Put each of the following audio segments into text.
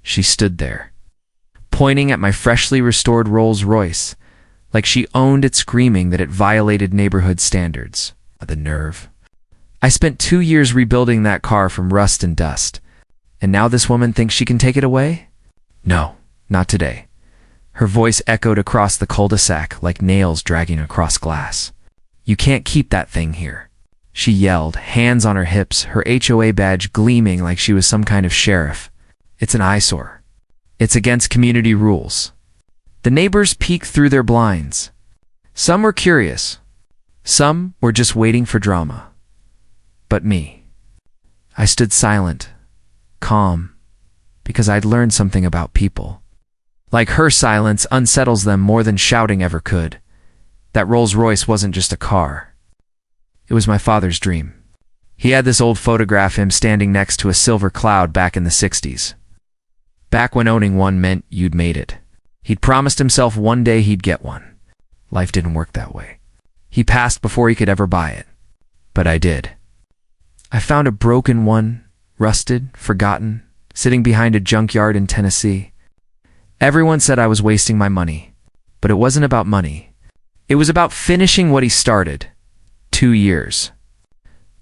She stood there, pointing at my freshly restored Rolls Royce, like she owned it, screaming that it violated neighborhood standards. The nerve. I spent 2 years rebuilding that car from rust and dust, and now this woman thinks she can take it away? No, not today. Her voice echoed across the cul-de-sac like nails dragging across glass. You can't keep that thing here, she yelled, hands on her hips, her HOA badge gleaming like she was some kind of sheriff. It's an eyesore. It's against community rules. The neighbors peeked through their blinds. Some were curious. Some were just waiting for drama. But me. I stood silent, calm, because I'd learned something about people. Like her silence unsettles them more than shouting ever could. That Rolls Royce wasn't just a car. It was my father's dream. He had this old photograph of him standing next to a Silver Cloud back in the 60s. Back when owning one meant you'd made it. He'd promised himself one day he'd get one. Life didn't work that way. He passed before he could ever buy it. But I did. I found a broken one, rusted, forgotten, sitting behind a junkyard in Tennessee. Everyone said I was wasting my money, but it wasn't about money. It was about finishing what he started. 2 years.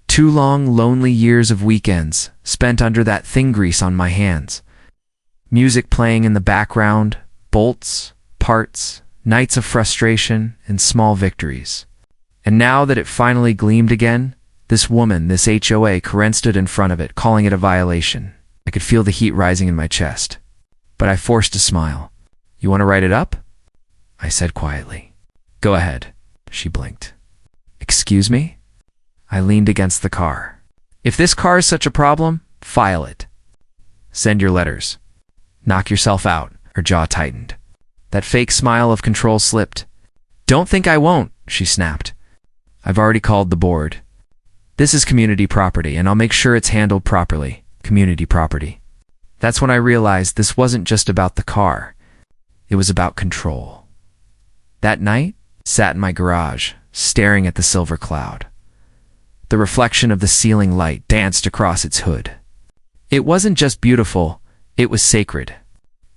2 long, lonely years of weekends spent under that thin grease on my hands. Music playing in the background, bolts, parts, nights of frustration, and small victories. And now that it finally gleamed again, this woman, this HOA, Karen, stood in front of it, calling it a violation. I could feel the heat rising in my chest. But I forced a smile. You want to write it up? I said quietly. Go ahead. She blinked. Excuse me? I leaned against the car. If this car is such a problem, file it. Send your letters. Knock yourself out. Her jaw tightened. That fake smile of control slipped. Don't think I won't, she snapped. I've already called the board. This is community property, and I'll make sure it's handled properly. Community property. That's when I realized this wasn't just about the car. It was about control. That night, sat in my garage, staring at the Silver Cloud. The reflection of the ceiling light danced across its hood. It wasn't just beautiful, it was sacred.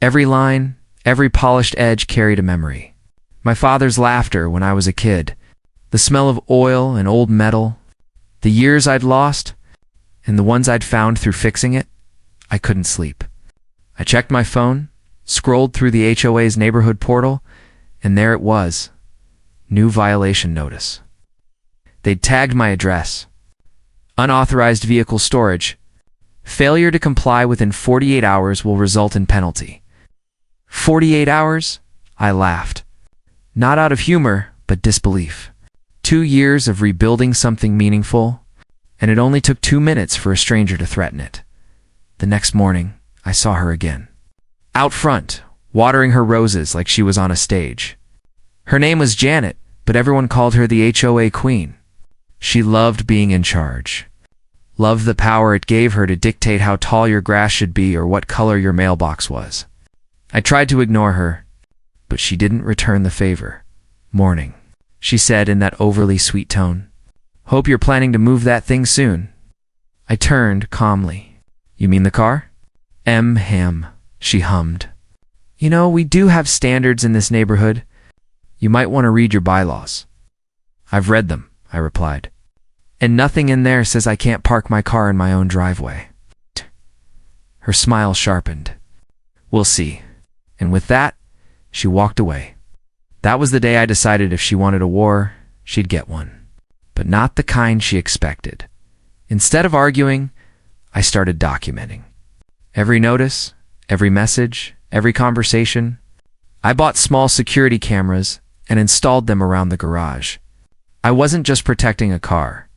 Every line, every polished edge carried a memory. My father's laughter when I was a kid, the smell of oil and old metal, the years I'd lost, and the ones I'd found through fixing it. I couldn't sleep. I checked my phone, scrolled through the HOA's neighborhood portal, and there it was. New violation notice. They'd tagged my address. Unauthorized vehicle storage. Failure to comply within 48 hours will result in penalty. 48 hours? I laughed. Not out of humor, but disbelief. 2 years of rebuilding something meaningful, and it only took 2 minutes for a stranger to threaten it. The next morning, I saw her again. Out front, watering her roses like she was on a stage. Her name was Janet, but everyone called her the HOA Queen. She loved being in charge. Loved the power it gave her to dictate how tall your grass should be or what color your mailbox was. I tried to ignore her, but she didn't return the favor. Morning, she said in that overly sweet tone. Hope you're planning to move that thing soon. I turned calmly. You mean the car? Ham, she hummed. You know, we do have standards in this neighborhood. You might want to read your bylaws. I've read them, I replied. And nothing in there says I can't park my car in my own driveway. Her smile sharpened. We'll see. And with that, she walked away. That was the day I decided if she wanted a war, she'd get one. But not the kind she expected. Instead of arguing, I started documenting. Every notice, every message, every conversation. I bought small security cameras and installed them around the garage. I wasn't just protecting a car.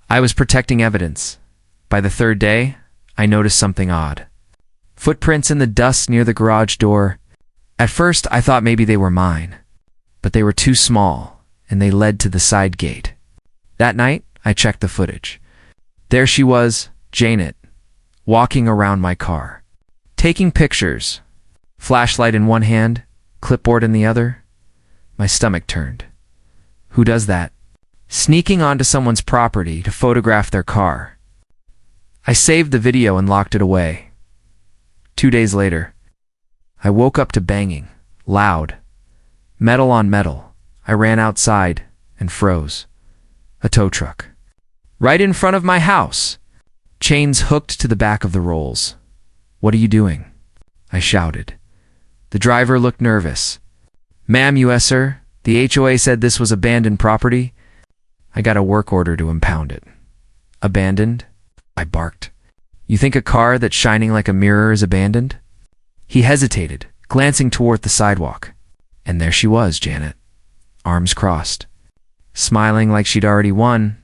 I was protecting evidence. By the 3rd day, I noticed something odd. Footprints in the dust near the garage door. At first, I thought maybe they were mine, but they were too small, and they led to the side gate. That night, I checked the footage. There she was, Janet, walking around my car, taking pictures, flashlight in one hand, clipboard in the other. My stomach turned. Who does that? Sneaking onto someone's property to photograph their car. I saved the video and locked it away. 2 days later, I woke up to banging, loud, metal on metal. I ran outside and froze. A tow truck. Right in front of my house. Chains hooked to the back of the Rolls. "What are you doing?" I shouted. The driver looked nervous. "Ma'am, U.S. sir, the HOA said this was abandoned property. I got a work order to impound it." "Abandoned?" I barked. "You think a car that's shining like a mirror is abandoned?" He hesitated, glancing toward the sidewalk. And there she was, Janet, arms crossed, smiling like she'd already won.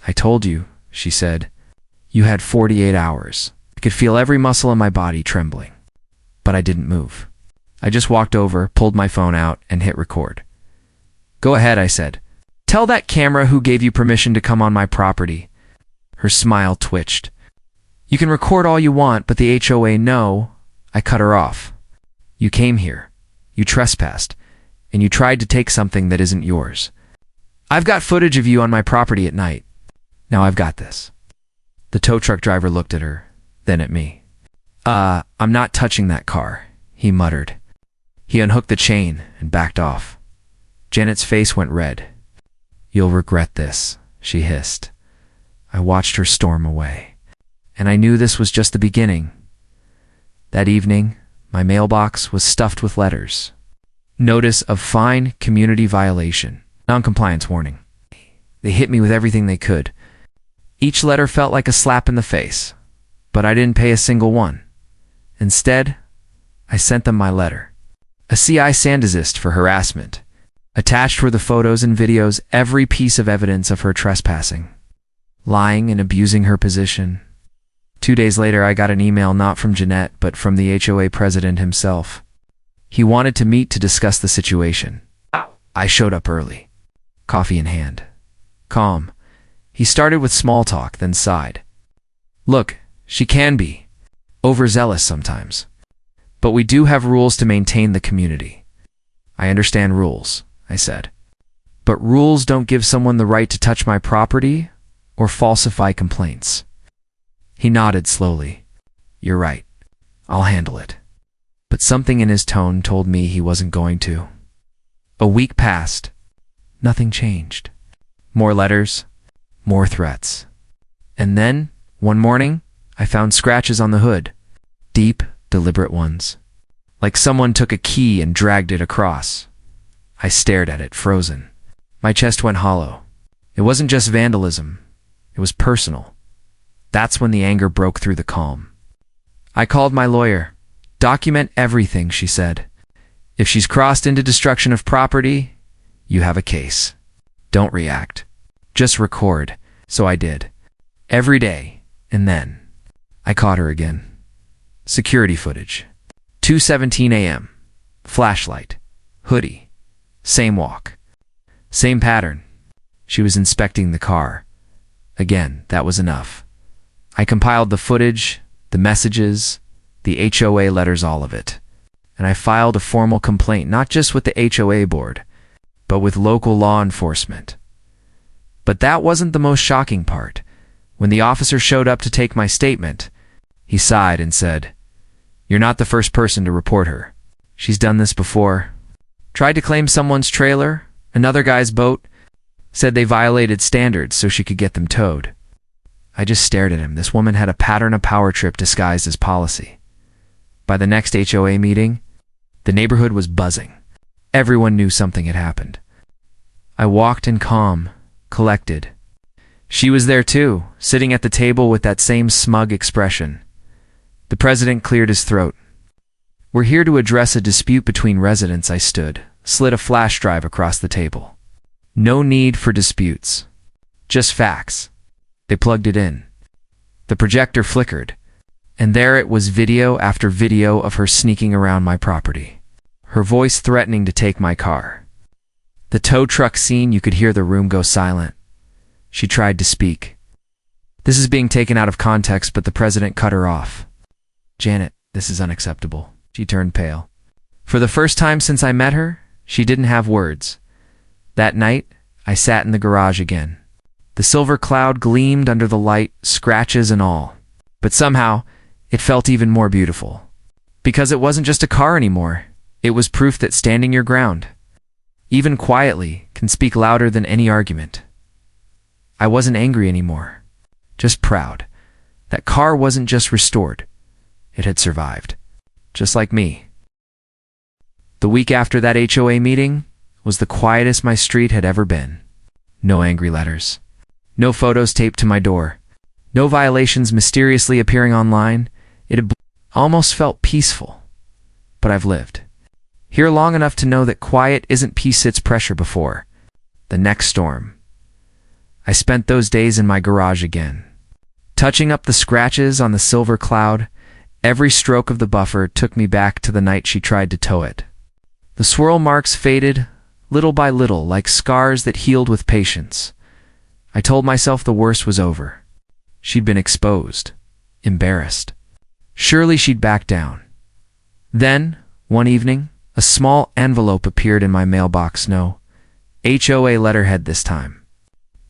"I told you," she said. "You had 48 hours. I could feel every muscle in my body trembling. But I didn't move. I just walked over, pulled my phone out, and hit record. "Go ahead," I said. "Tell that camera who gave you permission to come on my property." Her smile twitched. "You can record all you want, but the HOA no." I cut her off. "You came here. You trespassed. And you tried to take something that isn't yours. I've got footage of you on my property at night. Now I've got this." The tow truck driver looked at her, then at me. I'm not touching that car," he muttered. He unhooked the chain and backed off. Janet's face went red. "You'll regret this," she hissed. I watched her storm away, and I knew this was just the beginning. That evening, my mailbox was stuffed with letters. Notice of fine, community violation, non-compliance warning. They hit me with everything they could. Each letter felt like a slap in the face, but I didn't pay a single one. Instead, I sent them my letter. A CI Sandazist for harassment. Attached were the photos and videos, every piece of evidence of her trespassing, lying and abusing her position. 2 days later, I got an email not from Jeanette, but from the HOA president himself. He wanted to meet to discuss the situation. I showed up early, coffee in hand. Calm. He started with small talk, then sighed. "Look, she can be overzealous sometimes. But we do have rules to maintain the community." "I understand rules," I said. "But rules don't give someone the right to touch my property or falsify complaints." He nodded slowly. "You're right. I'll handle it." But something in his tone told me he wasn't going to. A week passed. Nothing changed. More letters, more threats. And then, one morning, I found scratches on the hood. Deep, deliberate ones. Like someone took a key and dragged it across. I stared at it, frozen. My chest went hollow. It wasn't just vandalism. It was personal. That's when the anger broke through the calm. I called my lawyer. "Document everything," she said. "If she's crossed into destruction of property, you have a case. Don't react. Just record." So I did. Every day. And then I caught her again. Security footage. 2:17 a.m. Flashlight. Hoodie. Same walk. Same pattern. She was inspecting the car. Again, that was enough. I compiled the footage, the messages, the HOA letters, all of it. And I filed a formal complaint, not just with the HOA board, but with local law enforcement. But that wasn't the most shocking part. When the officer showed up to take my statement, he sighed and said, "You're not the first person to report her. She's done this before. Tried to claim someone's trailer, another guy's boat, said they violated standards so she could get them towed." I just stared at him. This woman had a pattern of power trip disguised as policy. By the next HOA meeting, the neighborhood was buzzing. Everyone knew something had happened. I walked in calm, collected. She was there too, sitting at the table with that same smug expression. The president cleared his throat. "We're here to address a dispute between residents." I stood, slid a flash drive across the table. "No need for disputes. Just facts." They plugged it in. The projector flickered, and there it was, video after video of her sneaking around my property. Her voice threatening to take my car. The tow truck scene, you could hear the room go silent. She tried to speak. This is being taken out of context, but the president cut her off. "Janet, this is unacceptable." She turned pale. For the first time since I met her, she didn't have words. That night, I sat in the garage again. The Silver Cloud gleamed under the light, scratches and all. But somehow, it felt even more beautiful. Because it wasn't just a car anymore. It was proof that standing your ground, even quietly, can speak louder than any argument. I wasn't angry anymore, just proud. That car wasn't just restored. It had survived, just like me. The week after that HOA meeting was the quietest my street had ever been. No angry letters. No photos taped to my door. No violations mysteriously appearing online. It had almost felt peaceful. But I've lived here long enough to know that quiet isn't peace, it's pressure before the next storm. I spent those days in my garage again, touching up the scratches on the Silver Cloud. Every stroke of the buffer took me back to the night she tried to tow it. The swirl marks faded, little by little, like scars that healed with patience. I told myself the worst was over. She'd been exposed, embarrassed. Surely she'd back down. Then, one evening, a small envelope appeared in my mailbox. No HOA letterhead this time.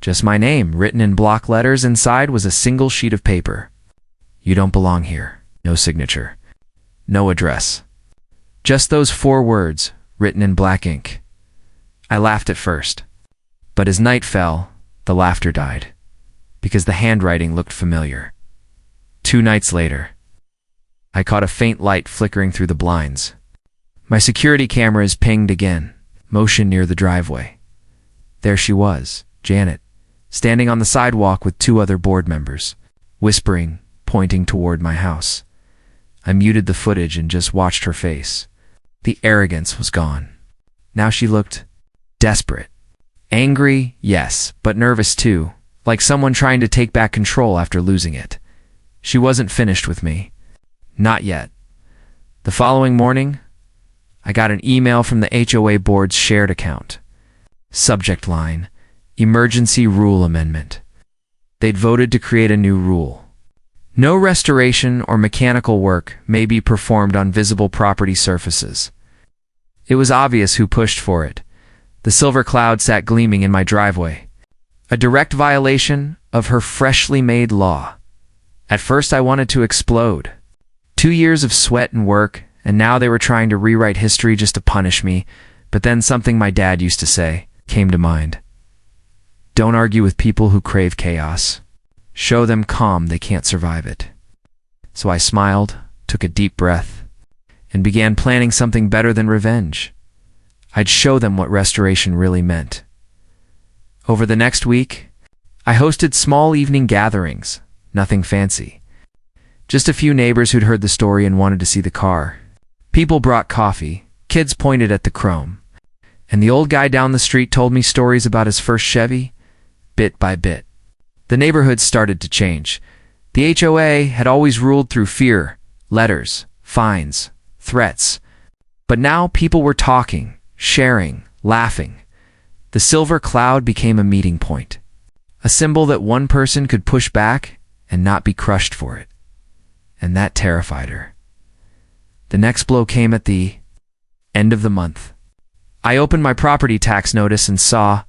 Just my name, written in block letters. Inside was a single sheet of paper. You don't belong here. No signature. No address. Just those 4 words, written in black ink. I laughed at first, but as night fell, the laughter died, because the handwriting looked familiar. 2 nights later, I caught a faint light flickering through the blinds. My security cameras pinged again, motion near the driveway. There she was, Janet, standing on the sidewalk with 2 other board members, whispering, pointing toward my house. I muted the footage and just watched her face. The arrogance was gone. Now she looked desperate. Angry, yes, but nervous too, like someone trying to take back control after losing it. She wasn't finished with me. Not yet. The following morning, I got an email from the HOA board's shared account. Subject line, Emergency Rule Amendment. They'd voted to create a new rule. No restoration or mechanical work may be performed on visible property surfaces. It was obvious who pushed for it. The Silver Cloud sat gleaming in my driveway. A direct violation of her freshly made law. At first I wanted to explode. 2 years of sweat and work, and now they were trying to rewrite history just to punish me. But then something my dad used to say came to mind. Don't argue with people who crave chaos. Show them calm, they can't survive it. So I smiled, took a deep breath, and began planning something better than revenge. I'd show them what restoration really meant. Over the next week, I hosted small evening gatherings, nothing fancy. Just a few neighbors who'd heard the story and wanted to see the car. People brought coffee, kids pointed at the chrome, and the old guy down the street told me stories about his first Chevy, bit by bit. The neighborhood started to change. The HOA had always ruled through fear, letters, fines, threats. But now people were talking, sharing, laughing. The Silver Cloud became a meeting point, a symbol that one person could push back and not be crushed for it. And that terrified her. The next blow came at the end of the month. I opened my property tax notice and saw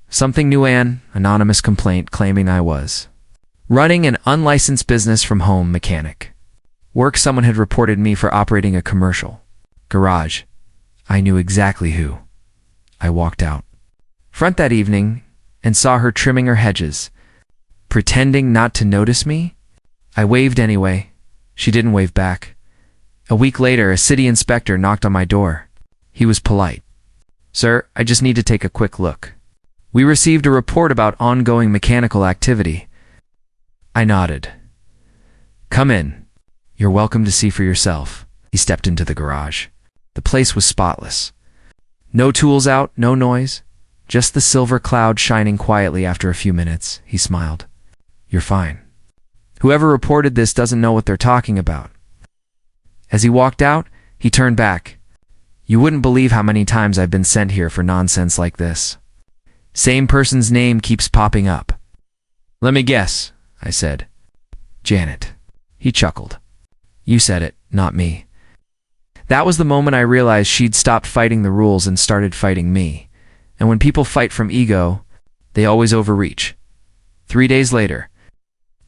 something new, an anonymous complaint claiming I was running an unlicensed business from home mechanic. Work someone had reported me for operating a commercial garage. I knew exactly who. I walked out front that evening and saw her trimming her hedges, pretending not to notice me. I waved anyway. She didn't wave back. A week later, a city inspector knocked on my door. He was polite. Sir, I just need to take a quick look. We received a report about ongoing mechanical activity. I nodded. Come in. You're welcome to see for yourself. He stepped into the garage. The place was spotless. No tools out, no noise. Just the Silver Cloud shining quietly. After a few minutes, he smiled. You're fine. Whoever reported this doesn't know what they're talking about. As he walked out, he turned back. You wouldn't believe how many times I've been sent here for nonsense like this. Same person's name keeps popping up. Let me guess, I said. Janet. He chuckled. You said it, not me. That was the moment I realized she'd stopped fighting the rules and started fighting me. And when people fight from ego, they always overreach. 3 days later,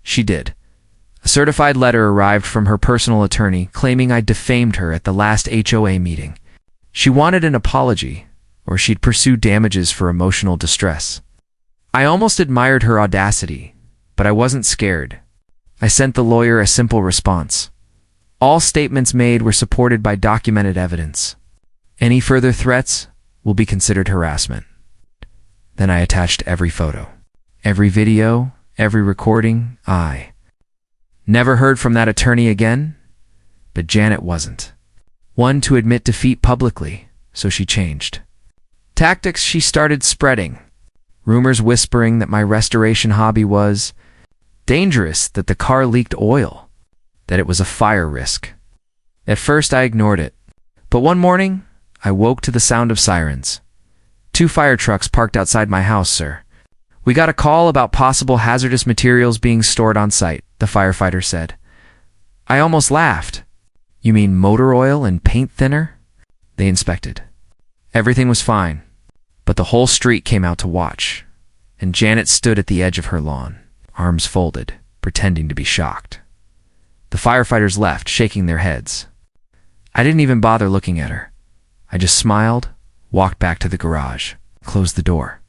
she did. A certified letter arrived from her personal attorney claiming I defamed her at the last HOA meeting. She wanted an apology, or she'd pursue damages for emotional distress. I almost admired her audacity, but I wasn't scared. I sent the lawyer a simple response. All statements made were supported by documented evidence. Any further threats will be considered harassment. Then I attached every photo, every video, every recording. I never heard from that attorney again, but Janet wasn't one to admit defeat publicly, so she changed tactics. She started spreading rumors, whispering that my restoration hobby was dangerous, that the car leaked oil, that it was a fire risk. At first I ignored it, but one morning I woke to the sound of sirens. 2 fire trucks parked outside my house, sir. We got a call about possible hazardous materials being stored on site, the firefighter said. I almost laughed. You mean motor oil and paint thinner? They inspected. Everything was fine, but the whole street came out to watch, and Janet stood at the edge of her lawn, arms folded, pretending to be shocked. The firefighters left, shaking their heads. I didn't even bother looking at her. I just smiled, walked back to the garage, closed the door.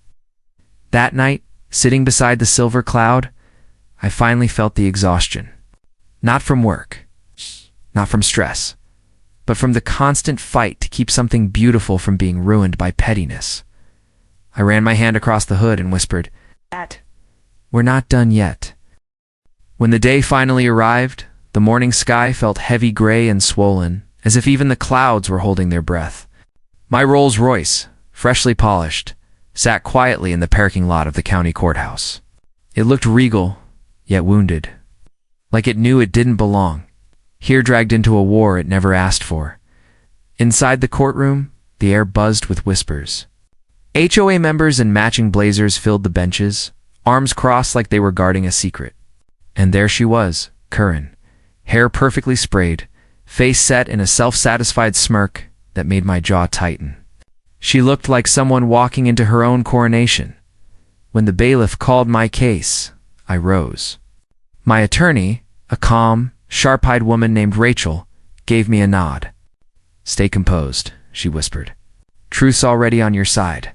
That night, sitting beside the Silver Cloud, I finally felt the exhaustion. Not from work, not from stress, but from the constant fight to keep something beautiful from being ruined by pettiness. I ran my hand across the hood and whispered, "Dad, we're not done yet." When the day finally arrived, the morning sky felt heavy, gray, and swollen, as if even the clouds were holding their breath. My Rolls Royce, freshly polished, sat quietly in the parking lot of the county courthouse. It looked regal, yet wounded, like it knew it didn't belong, here dragged into a war it never asked for. Inside the courtroom, the air buzzed with whispers. HOA members in matching blazers filled the benches, arms crossed like they were guarding a secret. And there she was, Curran, hair perfectly sprayed, face set in a self-satisfied smirk that made my jaw tighten. She looked like someone walking into her own coronation. When the bailiff called my case, I rose. My attorney, a calm, sharp-eyed woman named Rachel, gave me a nod. "Stay composed," she whispered. "Truth's already on your side.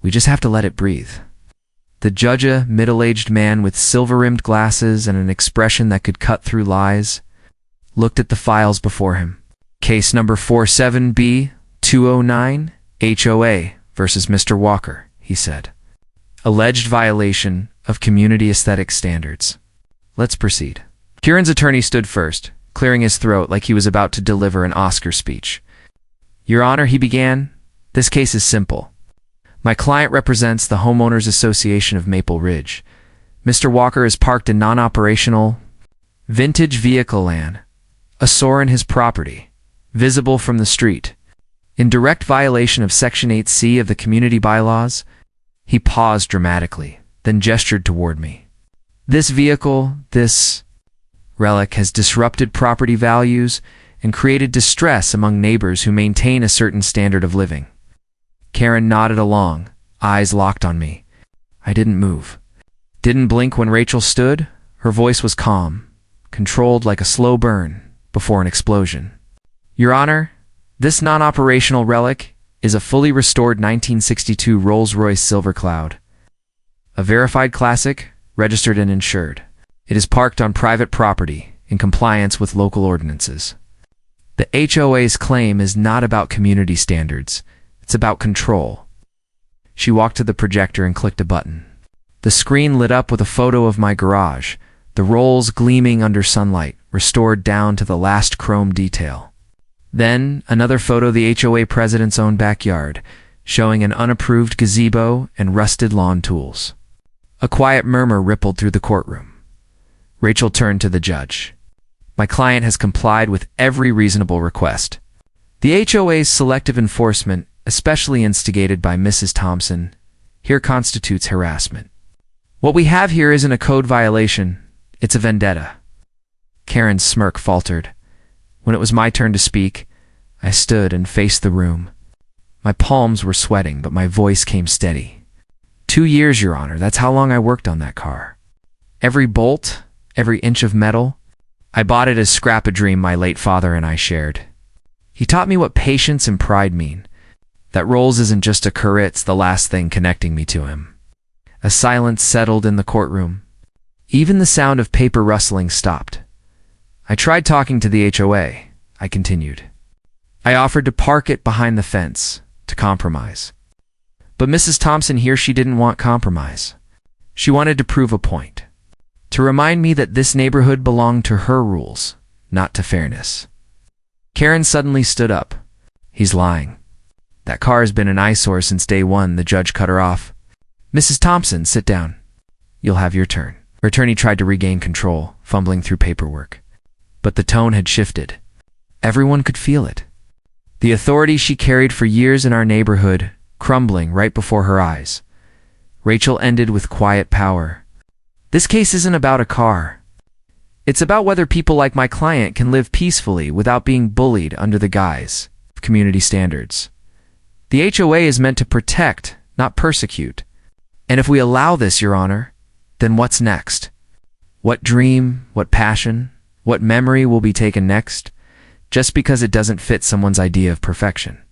We just have to let it breathe." The judge, a middle-aged man with silver-rimmed glasses and an expression that could cut through lies, looked at the files before him. "Case number 47B-209, HOA versus Mr. Walker," he said. "Alleged violation of community aesthetic standards. Let's proceed." Kieran's attorney stood first, clearing his throat like he was about to deliver an Oscar speech. "Your Honor," he began, "this case is simple. My client represents the Homeowners Association of Maple Ridge. Mr. Walker is parked in non-operational vintage vehicle land, a SOAR in his property, visible from the street. In direct violation of Section 8C of the community bylaws." He paused dramatically, then gestured toward me. "This vehicle, this relic, has disrupted property values and created distress among neighbors who maintain a certain standard of living." Karen nodded along, eyes locked on me. I didn't move. Didn't blink when Rachel stood. Her voice was calm, controlled like a slow burn before an explosion. "Your Honor, this non-operational relic is a fully restored 1962 Rolls Royce Silver Cloud. A verified classic, registered and insured. It is parked on private property in compliance with local ordinances. The HOA's claim is not about community standards. It's about control." She walked to the projector and clicked a button. The screen lit up with a photo of my garage, the rolls gleaming under sunlight, restored down to the last chrome detail. Then another photo of the HOA president's own backyard, showing an unapproved gazebo and rusted lawn tools. A quiet murmur rippled through the courtroom. Rachel turned to the judge. "My client has complied with every reasonable request. The HOA's selective enforcement, especially instigated by Mrs. Thompson, here constitutes harassment. What we have here isn't a code violation, it's a vendetta." Karen's smirk faltered. When it was my turn to speak, I stood and faced the room. My palms were sweating, but my voice came steady. 2 years, Your Honor, that's how long I worked on that car. Every bolt, every inch of metal, I bought it as scrap a dream my late father and I shared. He taught me what patience and pride mean, that Rolls isn't just a career, it's the last thing connecting me to him. A silence settled in the courtroom. Even the sound of paper rustling stopped. I tried talking to the HOA, I continued. I offered to park it behind the fence, to compromise. But Mrs. Thompson here, she didn't want compromise. She wanted to prove a point. To remind me that this neighborhood belonged to her rules, not to fairness. Karen suddenly stood up. He's lying. That car has been an eyesore since day one, the judge cut her off. Mrs. Thompson, sit down. You'll have your turn. Her attorney tried to regain control, fumbling through paperwork. But the tone had shifted. Everyone could feel it. The authority she carried for years in our neighborhood, crumbling right before her eyes. Rachel ended with quiet power. This case isn't about a car. It's about whether people like my client can live peacefully without being bullied under the guise of community standards. The HOA is meant to protect, not persecute. And if we allow this, Your Honor, then what's next? What dream, what passion, what memory will be taken next, just because it doesn't fit someone's idea of perfection?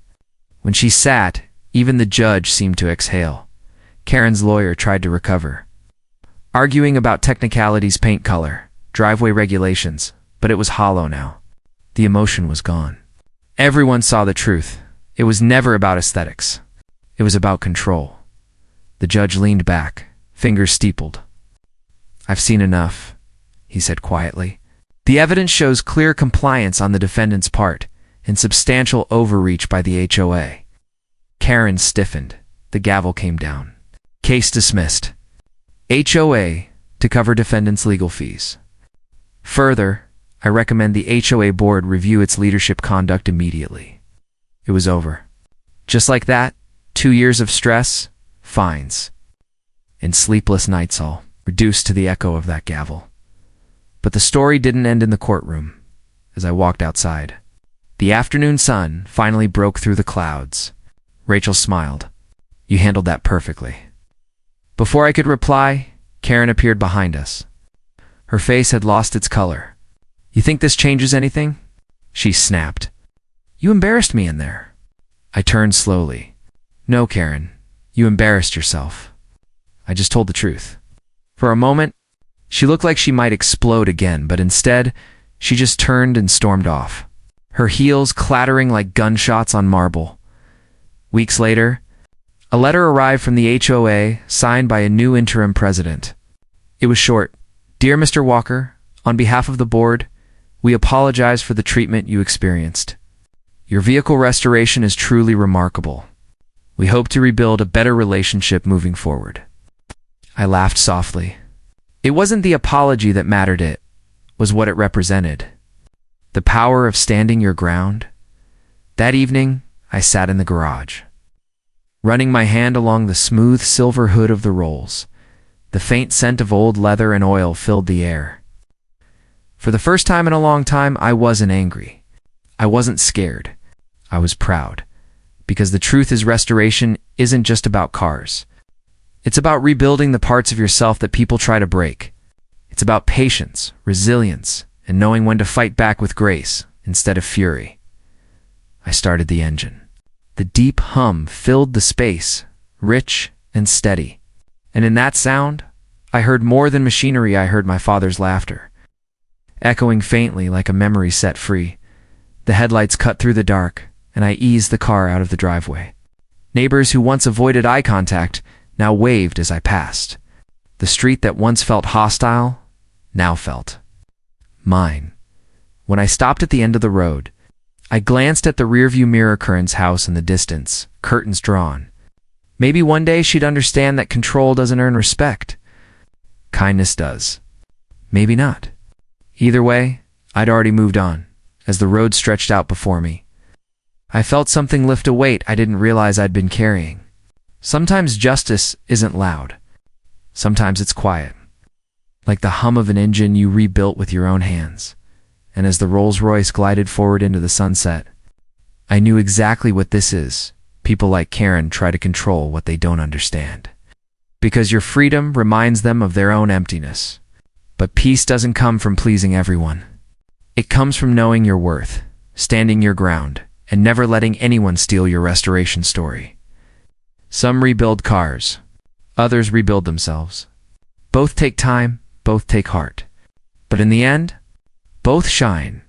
When she sat, even the judge seemed to exhale. Karen's lawyer tried to recover, arguing about technicalities, paint color, driveway regulations, but it was hollow now. The emotion was gone. Everyone saw the truth. It was never about aesthetics. It was about control. The judge leaned back, fingers steepled. I've seen enough, he said quietly. The evidence shows clear compliance on the defendant's part and substantial overreach by the HOA. Karen stiffened. The gavel came down. Case dismissed. HOA to cover defendant's legal fees. Further, I recommend the HOA board review its leadership conduct immediately. It was over. Just like that, 2 years of stress, fines, and sleepless nights all reduced to the echo of that gavel. But the story didn't end in the courtroom. As I walked outside, the afternoon sun finally broke through the clouds. Rachel smiled. You handled that perfectly. Before I could reply, Karen appeared behind us. Her face had lost its color. You think this changes anything? She snapped. You embarrassed me in there. I turned slowly. No, Karen, you embarrassed yourself. I just told the truth. For a moment, she looked like she might explode again, but instead, she just turned and stormed off, her heels clattering like gunshots on marble. Weeks later, a letter arrived from the HOA signed by a new interim president. It was short. Dear Mr. Walker, on behalf of the board, we apologize for the treatment you experienced. Your vehicle restoration is truly remarkable. We hope to rebuild a better relationship moving forward. I laughed softly. It wasn't the apology that mattered, it was what it represented. The power of standing your ground. That evening, I sat in the garage, running my hand along the smooth silver hood of the Rolls. The faint scent of old leather and oil filled the air. For the first time in a long time, I wasn't angry. I wasn't scared. I was proud. Because the truth is, restoration isn't just about cars. It's about rebuilding the parts of yourself that people try to break. It's about patience, resilience, and knowing when to fight back with grace instead of fury. I started the engine. The deep hum filled the space, rich and steady. And in that sound, I heard more than machinery. I heard my father's laughter, echoing faintly like a memory set free. The headlights cut through the dark, and I eased the car out of the driveway. Neighbors who once avoided eye contact now waved as I passed. The street that once felt hostile now felt mine. When I stopped at the end of the road, I glanced at the rearview mirror. Karen's house in the distance, curtains drawn. Maybe one day she'd understand that control doesn't earn respect. Kindness does. Maybe not. Either way, I'd already moved on. As the road stretched out before me, I felt something lift a weight I didn't realize I'd been carrying. Sometimes justice isn't loud. Sometimes it's quiet, like the hum of an engine you rebuilt with your own hands. And as the Rolls Royce glided forward into the sunset, I knew exactly what this is. People like Karen try to control what they don't understand. Because your freedom reminds them of their own emptiness. But peace doesn't come from pleasing everyone. It comes from knowing your worth, standing your ground, and never letting anyone steal your restoration story. Some rebuild cars, others rebuild themselves. Both take time, both take heart. But in the end, both shine.